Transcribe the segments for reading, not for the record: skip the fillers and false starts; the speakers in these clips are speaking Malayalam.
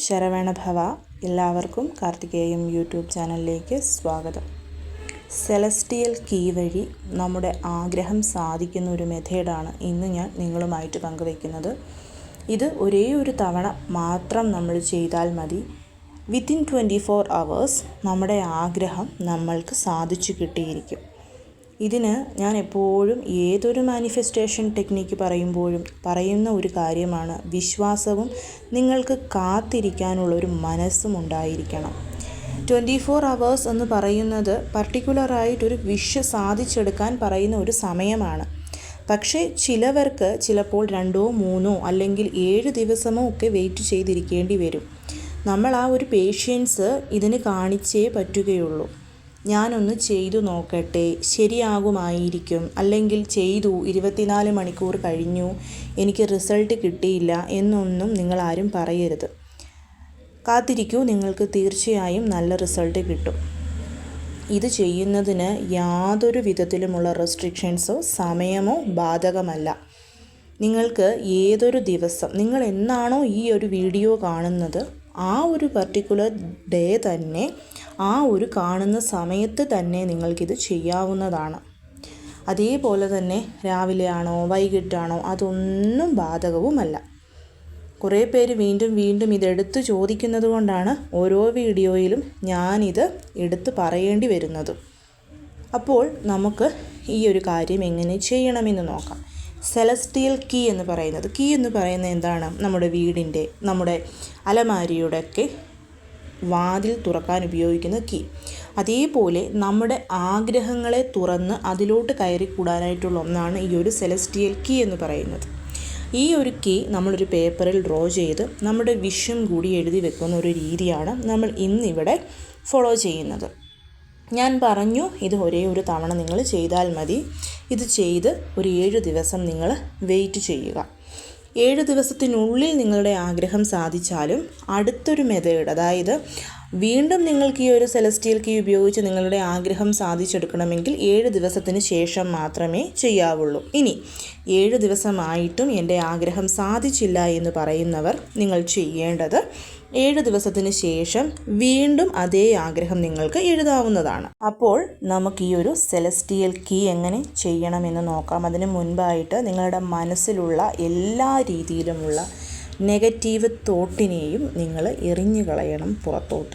ശരവണഭവ. എല്ലാവർക്കും കാർത്തികേയം യൂട്യൂബ് ചാനലിലേക്ക് സ്വാഗതം. സെലസ്റ്റിയൽ കീ വഴി നമ്മുടെ ആഗ്രഹം സാധിക്കുന്ന ഒരു മെത്തേഡാണ് ഇന്ന് ഞാൻ നിങ്ങളുമായിട്ട് പങ്കുവയ്ക്കുന്നത്. ഇത് ഒരേ ഒരു തവണ മാത്രം നമ്മൾ ചെയ്താൽ മതി. വിത്തിൻ 24 hours നമ്മുടെ ആഗ്രഹം നമ്മൾക്ക് സാധിച്ചു കിട്ടിയിരിക്കും. ഇതിന് ഞാൻ എപ്പോഴും ഏതൊരു മാനിഫെസ്റ്റേഷൻ ടെക്നിക്ക് പറയുമ്പോഴും പറയുന്ന ഒരു കാര്യമാണ്, വിശ്വാസവും നിങ്ങൾക്ക് കാത്തിരിക്കാനുള്ളൊരു മനസ്സും ഉണ്ടായിരിക്കണം. 24 hours എന്ന് പറയുന്നത് പർട്ടിക്കുലറായിട്ടൊരു വിഷ് സാധിച്ചെടുക്കാൻ പറയുന്ന ഒരു സമയമാണ്. പക്ഷേ ചിലവർക്ക് ചിലപ്പോൾ 2 3 അല്ലെങ്കിൽ 7 ദിവസമോ ഒക്കെ വെയിറ്റ് ചെയ്തിരിക്കേണ്ടി വരും. നമ്മൾ ആ ഒരു പേഷ്യൻസ് ഇതിന് കാണിച്ചേ പറ്റുകയുള്ളൂ. ഞാനൊന്ന് ചെയ്തു നോക്കട്ടെ, ശരിയാകുമായിരിക്കും, അല്ലെങ്കിൽ ചെയ്തു 24 മണിക്കൂർ കഴിഞ്ഞു എനിക്ക് റിസൾട്ട് കിട്ടിയില്ല എന്നൊന്നും നിങ്ങളാരും പറയരുത്. കാത്തിരിക്കൂ, നിങ്ങൾക്ക് തീർച്ചയായും നല്ല റിസൾട്ട് കിട്ടും. ഇത് ചെയ്യുന്നതിന് യാതൊരു വിധത്തിലുമുള്ള റെസ്ട്രിക്ഷൻസോ സമയമോ ബാധകമല്ല. നിങ്ങൾക്ക് ഏതൊരു ദിവസം, നിങ്ങൾ എന്നാണോ ഈ ഒരു വീഡിയോ കാണുന്നത് ആ ഒരു പർട്ടിക്കുലർ ഡേ തന്നെ, ആ ഒരു കാണുന്ന സമയത്ത് തന്നെ നിങ്ങൾക്കിത് ചെയ്യാവുന്നതാണ്. അതേപോലെ തന്നെ രാവിലെ ആണോ വൈകിട്ടാണോ അതൊന്നും ബാധകവുമല്ല. കുറേ പേര് വീണ്ടും വീണ്ടും ഇതെടുത്ത് ചോദിക്കുന്നത് കൊണ്ടാണ് ഓരോ വീഡിയോയിലും ഞാനിത് എടുത്ത് പറയേണ്ടി വരുന്നത്. അപ്പോൾ നമുക്ക് ഈ ഒരു കാര്യം എങ്ങനെ ചെയ്യണമെന്ന് നോക്കാം. സെലസ്റ്റിയൽ കീ എന്ന് പറയുന്നത് എന്താണ്? നമ്മുടെ വീടിൻ്റെ, നമ്മുടെ അലമാരിയുടെയൊക്കെ വാതിൽ തുറക്കാൻ ഉപയോഗിക്കുന്ന കീ. അതേപോലെ നമ്മുടെ ആഗ്രഹങ്ങളെ തുറന്ന് അതിലോട്ട് കയറിക്കൂടാനായിട്ടുള്ള ഒന്നാണ് ഈ ഒരു സെലസ്റ്റിയൽ കീ എന്ന് പറയുന്നത്. ഈ ഒരു കീ നമ്മളൊരു പേപ്പറിൽ ഡ്രോ ചെയ്ത് നമ്മുടെ വിഷും കൂടി എഴുതി വെക്കുന്ന ഒരു രീതിയാണ് നമ്മൾ ഇന്നിവിടെ ഫോളോ ചെയ്യുന്നത്. ഞാൻ പറഞ്ഞു, ഇത് ഒരേ ഒരു തവണ നിങ്ങൾ ചെയ്താൽ മതി. ഇത് ചെയ്ത് ഒരു 7 ദിവസം നിങ്ങൾ വെയിറ്റ് ചെയ്യുക. 7 ദിവസത്തിനുള്ളിൽ നിങ്ങളുടെ ആഗ്രഹം സാധിച്ചാലും അടുത്തൊരു മെത്തേഡ്, അതായത് വീണ്ടും നിങ്ങൾക്ക് ഈ ഒരു സെലസ്റ്റിയൽ കീ ഉപയോഗിച്ച് നിങ്ങളുടെ ആഗ്രഹം സാധിച്ചെടുക്കണമെങ്കിൽ 7 ദിവസത്തിന് ശേഷം മാത്രമേ ചെയ്യാവുള്ളൂ. ഇനി 7 ദിവസമായിട്ടും എൻ്റെ ആഗ്രഹം സാധിച്ചില്ല എന്ന് പറയുന്നവർ നിങ്ങൾ ചെയ്യേണ്ടത് 7 ദിവസത്തിന് ശേഷം വീണ്ടും അതേ ആഗ്രഹം നിങ്ങൾക്ക് എഴുതാവുന്നതാണ്. അപ്പോൾ നമുക്ക് ഈ ഒരു സെലസ്റ്റിയൽ കീ എങ്ങനെ ചെയ്യണമെന്ന് നോക്കാം. അതിന് മുൻപായിട്ട് നിങ്ങളുടെ മനസ്സിലുള്ള എല്ലാ രീതിയിലുമുള്ള നെഗറ്റീവ് തോട്ടിനെയും നിങ്ങൾ എറിഞ്ഞു കളയണം പുറത്തോട്ട്.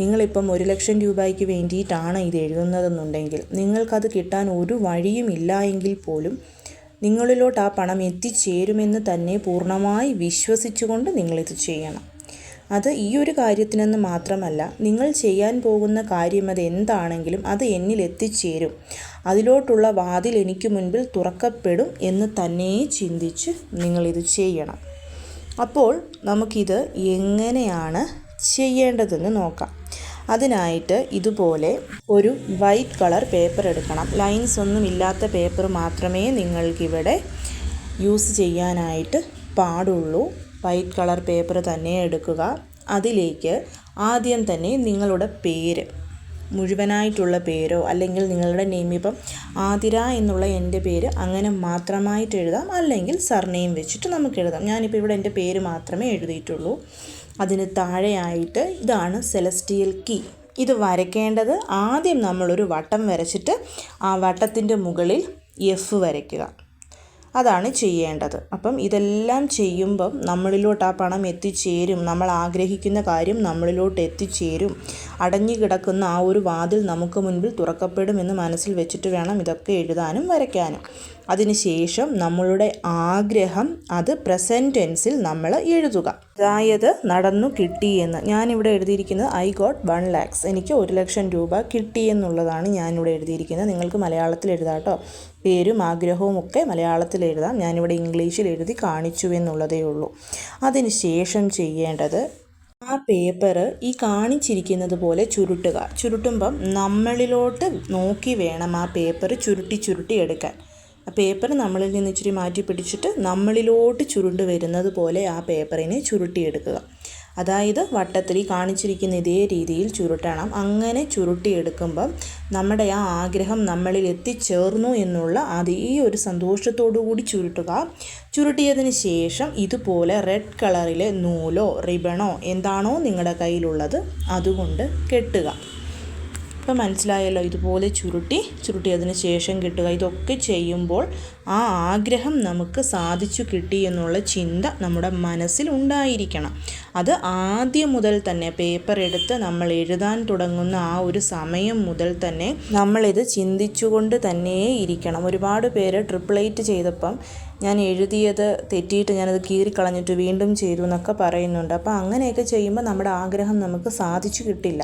നിങ്ങളിപ്പം 1 ലക്ഷം രൂപയ്ക്ക് വേണ്ടിയിട്ടാണ് ഇത് എഴുതുന്നതെന്നുണ്ടെങ്കിൽ നിങ്ങൾക്കത് കിട്ടാൻ ഒരു വഴിയും ഇല്ല എങ്കിൽ പോലും നിങ്ങളിലോട്ട് ആ പണം എത്തിച്ചേരുമെന്ന് തന്നെ പൂർണ്ണമായി വിശ്വസിച്ചുകൊണ്ട് നിങ്ങളിത് ചെയ്യണം. അത് ഈ ഒരു കാര്യത്തിനെന്ന് മാത്രമല്ല, നിങ്ങൾ ചെയ്യാൻ പോകുന്ന കാര്യം അത് എന്താണെങ്കിലും അത് എന്നിൽ എത്തിച്ചേരും, അതിലോട്ടുള്ള വാതിൽ എനിക്ക് മുൻപിൽ തുറക്കപ്പെടും എന്ന് തന്നെ ചിന്തിച്ച് നിങ്ങളിത് ചെയ്യണം. അപ്പോൾ നമുക്കിത് എങ്ങനെയാണ് ചെയ്യേണ്ടതെന്ന് നോക്കാം. അതിനായിട്ട് ഇതുപോലെ ഒരു വൈറ്റ് കളർ പേപ്പർ എടുക്കണം. ലൈൻസ് ഒന്നും ഇല്ലാത്ത പേപ്പർ മാത്രമേ നിങ്ങൾക്കിവിടെ യൂസ് ചെയ്യാനായിട്ട് പാടുള്ളൂ. വൈറ്റ് കളർ പേപ്പർ തന്നെ എടുക്കുക. അതിലേക്ക് ആദ്യം തന്നെ നിങ്ങളുടെ പേര്, മുഴുവനായിട്ടുള്ള പേരോ അല്ലെങ്കിൽ നിങ്ങളുടെ നെയിം, ഇപ്പം ആതിര എന്നുള്ള എൻ്റെ പേര് അങ്ങനെ മാത്രമായിട്ട് എഴുതാം, അല്ലെങ്കിൽ സർനെയിം വെച്ചിട്ട് നമുക്ക് എഴുതാം. ഞാനിപ്പോൾ ഇവിടെ എൻ്റെ പേര് മാത്രമേ എഴുതിയിട്ടുള്ളൂ. അതിന് താഴെയായിട്ട് ഇതാണ് സെലസ്റ്റിയൽ കീ. ഇത് വരയ്ക്കേണ്ടത് ആദ്യം നമ്മളൊരു വട്ടം വരച്ചിട്ട് ആ വട്ടത്തിൻ്റെ മുകളിൽ എഫ് വരയ്ക്കുക. അതാണ് ചെയ്യേണ്ടത്. അപ്പം ഇതെല്ലാം ചെയ്യുമ്പം നമ്മളിലോട്ട് ആ പണം എത്തിച്ചേരും, നമ്മൾ ആഗ്രഹിക്കുന്ന കാര്യം നമ്മളിലോട്ട് എത്തിച്ചേരും, അടഞ്ഞു കിടക്കുന്ന ആ ഒരു വാതിൽ നമുക്ക് മുൻപിൽ തുറക്കപ്പെടുമെന്ന് മനസ്സിൽ വെച്ചിട്ട് വേണം ഇതൊക്കെ എഴുതാനും വരയ്ക്കാനും. അതിനുശേഷം നമ്മളുടെ ആഗ്രഹം അത് പ്രസൻറ്റ് ടെൻസിൽ നമ്മൾ എഴുതുക. അതായത് നടന്നു കിട്ടി എന്ന്. ഞാനിവിടെ എഴുതിയിരിക്കുന്നത് I got 1 lakhs, എനിക്ക് 1 ലക്ഷം രൂപ കിട്ടി എന്നുള്ളതാണ് ഞാനിവിടെ എഴുതിയിരിക്കുന്നത്. നിങ്ങൾക്ക് മലയാളത്തിൽ എഴുതാം കേട്ടോ. പേരും ആഗ്രഹവും ഒക്കെ മലയാളത്തിൽ എഴുതാം. ഞാനിവിടെ ഇംഗ്ലീഷിൽ എഴുതി കാണിച്ചു എന്നുള്ളതേ ഉള്ളൂ. അതിന് ശേഷം ചെയ്യേണ്ടത് ആ പേപ്പർ ഈ കാണിച്ചിരിക്കുന്നത് പോലെ ചുരുട്ടുക. ചുരുട്ടുമ്പം നമ്മളിലോട്ട് നോക്കി വേണം ആ പേപ്പർ ചുരുട്ടി എടുക്കാൻ. ആ പേപ്പർ നമ്മളിൽ നിന്ന് ഇച്ചിരി മാറ്റി പിടിച്ചിട്ട് നമ്മളിലോട്ട് ചുരുണ്ട് വരുന്നത് പോലെ ആ പേപ്പറിനെ ചുരുട്ടിയെടുക്കുക. അതായത് വട്ടത്തിൽ കാണിച്ചിരിക്കുന്ന ഇതേ രീതിയിൽ ചുരുട്ടണം. അങ്ങനെ ചുരുട്ടിയെടുക്കുമ്പം നമ്മുടെ ആ ആഗ്രഹം നമ്മളിൽ എത്തിച്ചേർന്നു എന്നുള്ള അതേ ഒരു സന്തോഷത്തോടു കൂടി ചുരുട്ടുക. ചുരുട്ടിയതിന് ശേഷം ഇതുപോലെ റെഡ് കളറിലെ നൂലോ റിബണോ എന്താണോ നിങ്ങളുടെ കയ്യിലുള്ളത് അതുകൊണ്ട് കെട്ടുക. ഇപ്പം മനസ്സിലായല്ലോ, ഇതുപോലെ ചുരുട്ടിയതിന് ശേഷം കെട്ടുക. ഇതൊക്കെ ചെയ്യുമ്പോൾ ആ ആഗ്രഹം നമുക്ക് സാധിച്ചു കിട്ടി എന്നുള്ള ചിന്ത നമ്മുടെ മനസ്സിൽ ഉണ്ടായിരിക്കണം. അത് ആദ്യം മുതൽ തന്നെ പേപ്പർ എടുത്ത് നമ്മൾ എഴുതാൻ തുടങ്ങുന്ന ആ ഒരു സമയം മുതൽ തന്നെ നമ്മളിത് ചിന്തിച്ചുകൊണ്ട് തന്നെ ഇരിക്കണം. ഒരുപാട് പേര് 888 ചെയ്തപ്പം ഞാൻ എഴുതിയത് തെറ്റിയിട്ട് ഞാനത് കീറിക്കളഞ്ഞിട്ട് വീണ്ടും ചെയ്തു എന്നൊക്കെ പറയുന്നുണ്ട്. അപ്പോൾ അങ്ങനെയൊക്കെ ചെയ്യുമ്പോൾ നമ്മുടെ ആഗ്രഹം നമുക്ക് സാധിച്ചു കിട്ടില്ല.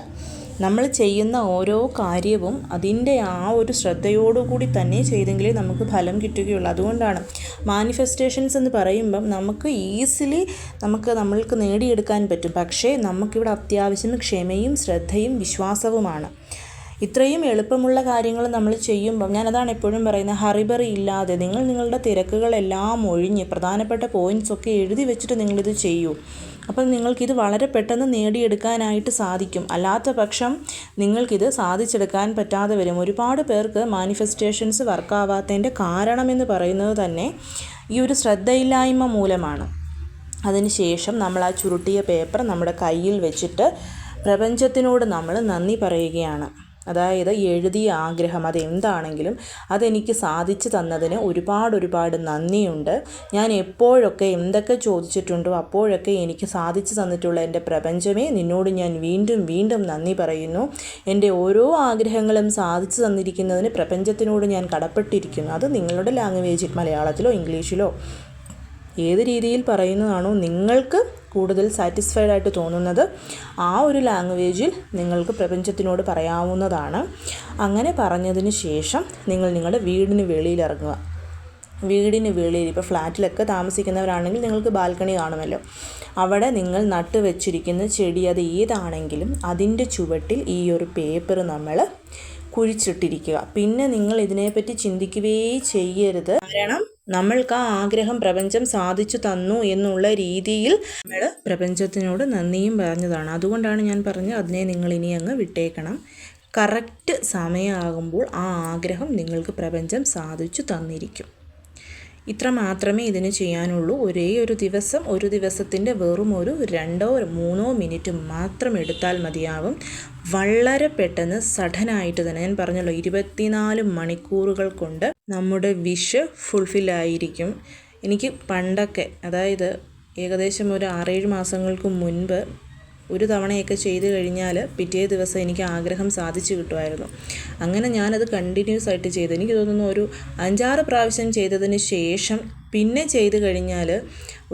നമ്മൾ ചെയ്യുന്ന ഓരോ കാര്യവും അതിൻ്റെ ആ ഒരു ശ്രദ്ധയോടുകൂടി തന്നെ ചെയ്തെങ്കിലേ നമുക്ക് ഫലം കിട്ടുകയുള്ളൂ. അതുകൊണ്ടാണ് മാനിഫെസ്റ്റേഷൻസ് എന്ന് പറയുമ്പം നമുക്ക് ഈസിലി നമ്മൾക്ക് നേടിയെടുക്കാൻ പറ്റും. പക്ഷേ നമുക്കിവിടെ അത്യാവശ്യം ക്ഷമയും ശ്രദ്ധയും വിശ്വാസവുമാണ്. ഇത്രയും എളുപ്പമുള്ള കാര്യങ്ങൾ നമ്മൾ ചെയ്യുമ്പം ഞാനതാണ് എപ്പോഴും പറയുന്നത്, ഹറിബറി ഇല്ലാതെ നിങ്ങളുടെ തിരക്കുകളെല്ലാം ഒഴിഞ്ഞ് പ്രധാനപ്പെട്ട പോയിൻറ്റ്സൊക്കെ എഴുതി വെച്ചിട്ട് നിങ്ങളിത് ചെയ്യൂ. അപ്പം നിങ്ങൾക്കിത് വളരെ പെട്ടെന്ന് നേടിയെടുക്കാനായിട്ട് സാധിക്കും. അല്ലാത്ത പക്ഷം നിങ്ങൾക്കിത് സാധിച്ചെടുക്കാൻ പറ്റാതെ വരും. ഒരുപാട് പേർക്ക് മാനിഫെസ്റ്റേഷൻസ് വർക്കാവാത്തതിൻ്റെ കാരണമെന്ന് പറയുന്നത് തന്നെ ഈ ഒരു ശ്രദ്ധയില്ലായ്മ മൂലമാണ്. അതിനുശേഷം നമ്മൾ ആ ചുരുട്ടിയ പേപ്പർ നമ്മുടെ കയ്യിൽ വെച്ചിട്ട് പ്രപഞ്ചത്തിനോട് നമ്മൾ നന്ദി പറയുകയാണ്. അതായത് എഴുതിയ ആഗ്രഹം അതെന്താണെങ്കിലും അതെനിക്ക് സാധിച്ചു തന്നതിന് ഒരുപാട് നന്ദിയുണ്ട്. ഞാൻ എപ്പോഴൊക്കെ എന്തൊക്കെ ചോദിച്ചിട്ടുണ്ടോ അപ്പോഴൊക്കെ എനിക്ക് സാധിച്ചു തന്നിട്ടുള്ള എൻ്റെ പ്രപഞ്ചമേ, നിന്നോട് ഞാൻ വീണ്ടും നന്ദി പറയുന്നു. എൻ്റെ ഓരോ ആഗ്രഹങ്ങളും സാധിച്ചു തന്നിരിക്കുന്നതിന് പ്രപഞ്ചത്തിനോട് ഞാൻ കടപ്പെട്ടിരിക്കുന്നു. അത് നിങ്ങളുടെ ലാംഗ്വേജിൽ മലയാളത്തിലോ ഇംഗ്ലീഷിലോ ഏത് രീതിയിൽ പറയുന്നതാണോ നിങ്ങൾക്ക് കൂടുതൽ സാറ്റിസ്ഫൈഡ് ആയിട്ട് തോന്നുന്നത് ആ ഒരു ലാംഗ്വേജിൽ നിങ്ങൾക്ക് പ്രപഞ്ചത്തിനോട് പറയാവുന്നതാണ്. അങ്ങനെ പറഞ്ഞതിന് ശേഷം നിങ്ങൾ നിങ്ങളുടെ വീടിന് വെളിയിലിറങ്ങുക. വീടിന് വെളിയിൽ ഇപ്പോൾ ഫ്ലാറ്റിലൊക്കെ താമസിക്കുന്നവരാണെങ്കിൽ നിങ്ങൾക്ക് ബാൽക്കണി കാണുമല്ലോ. അവിടെ നിങ്ങൾ നട്ടു വെച്ചിരിക്കുന്ന ചെടി അത് ഏതാണെങ്കിലും അതിൻ്റെ ചുവട്ടിൽ ഈ ഒരു പേപ്പർ നമ്മൾ കുഴിച്ചിട്ടിരിക്കുക. പിന്നെ നിങ്ങൾ ഇതിനെപ്പറ്റി ചിന്തിക്കുകയേ ചെയ്യരുത്. കാരണം നമ്മൾക്ക് ആ ആഗ്രഹം പ്രപഞ്ചം സാധിച്ചു തന്നു എന്നുള്ള രീതിയിൽ നമ്മൾ പ്രപഞ്ചത്തിനോട് നന്ദിയും പറഞ്ഞതാണ്. അതുകൊണ്ടാണ് ഞാൻ പറഞ്ഞത് അതിനെ നിങ്ങൾ ഇനി അങ്ങ് വിട്ടേക്കണം. കറക്റ്റ് സമയമാകുമ്പോൾ ആ ആഗ്രഹം നിങ്ങൾക്ക് പ്രപഞ്ചം സാധിച്ചു തന്നിരിക്കും. ഇത്ര മാത്രമേ ഇതിന് ചെയ്യാനുള്ളൂ. ഒരു ദിവസത്തിൻ്റെ വെറും ഒരു 2-3 മിനിറ്റ് മാത്രം എടുത്താൽ മതിയാവും. വളരെ പെട്ടെന്ന് സഡനായിട്ട് തന്നെ, ഞാൻ പറഞ്ഞല്ലോ 24 മണിക്കൂറുകൾ കൊണ്ട് നമ്മുടെ വിഷ് ഫുൾഫില്ലായിരിക്കും. എനിക്ക് പണ്ടൊക്കെ, അതായത് ഏകദേശം ഒരു 6-7 മാസങ്ങൾക്ക് മുൻപ് ഒരു തവണയൊക്കെ ചെയ്ത് കഴിഞ്ഞാൽ പിറ്റേ ദിവസം എനിക്ക് ആഗ്രഹം സാധിച്ചു കിട്ടുമായിരുന്നു. അങ്ങനെ ഞാനത് കണ്ടിന്യൂസ് ആയിട്ട് ചെയ്തു. എനിക്ക് തോന്നുന്നു ഒരു 5-6 പ്രാവശ്യം ചെയ്തതിന് ശേഷം പിന്നെ ചെയ്ത് കഴിഞ്ഞാൽ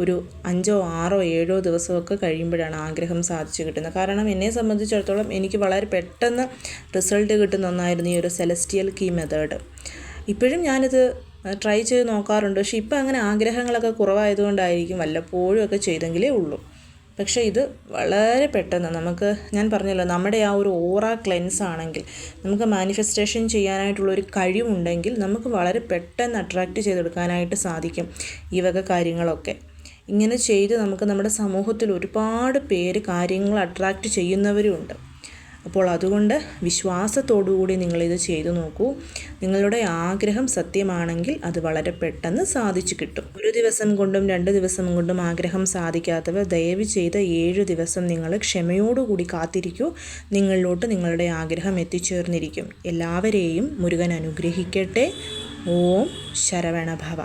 ഒരു 5-6-7 ദിവസമൊക്കെ കഴിയുമ്പോഴാണ് ആഗ്രഹം സാധിച്ചു കിട്ടുന്നത്. കാരണം എന്നെ സംബന്ധിച്ചിടത്തോളം എനിക്ക് വളരെ പെട്ടെന്ന് റിസൾട്ട് കിട്ടുന്ന ഒന്നായിരുന്നു ഈ ഒരു സെലസ്റ്റിയൽ കീ മെത്തേഡ്. ഇപ്പോഴും ഞാനിത് ട്രൈ ചെയ്ത് നോക്കാറുണ്ട്. പക്ഷേ ഇപ്പം അങ്ങനെ ആഗ്രഹങ്ങളൊക്കെ കുറവായതുകൊണ്ടായിരിക്കും വല്ലപ്പോഴും ഒക്കെ ചെയ്തെങ്കിലേ ഉള്ളൂ. പക്ഷേ ഇത് വളരെ പെട്ടെന്ന് നമുക്ക്, ഞാൻ പറഞ്ഞല്ലോ, നമ്മുടെ ആ ഒരു ഓറ ക്ലെൻസ് ആണെങ്കിൽ, നമുക്ക് മാനിഫെസ്റ്റേഷൻ ചെയ്യാനായിട്ടുള്ളൊരു കഴിവുണ്ടെങ്കിൽ നമുക്ക് വളരെ പെട്ടെന്ന് അട്രാക്റ്റ് ചെയ്തെടുക്കാനായിട്ട് സാധിക്കും ഈ വക കാര്യങ്ങളൊക്കെ. ഇങ്ങനെ ചെയ്ത് നമുക്ക് നമ്മുടെ സമൂഹത്തിൽ ഒരുപാട് പേര് കാര്യങ്ങൾ അട്രാക്റ്റ് ചെയ്യുന്നവരുമുണ്ട്. അപ്പോൾ അതുകൊണ്ട് വിശ്വാസത്തോടുകൂടി നിങ്ങളിത് ചെയ്തു നോക്കൂ. നിങ്ങളുടെ ആഗ്രഹം സത്യമാണെങ്കിൽ അത് വളരെ പെട്ടെന്ന് സാധിച്ചു കിട്ടും. 1 ദിവസം കൊണ്ടും 2 ദിവസം കൊണ്ടും ആഗ്രഹം സാധിക്കാത്തവർ ദയവ് ചെയ്ത് 7 ദിവസം നിങ്ങൾ ക്ഷമയോടുകൂടി കാത്തിരിക്കൂ. നിങ്ങളിലോട്ട് നിങ്ങളുടെ ആഗ്രഹം എത്തിച്ചേർന്നിരിക്കും. എല്ലാവരെയും മുരുകൻ അനുഗ്രഹിക്കട്ടെ. ഓം ശരവണഭവ.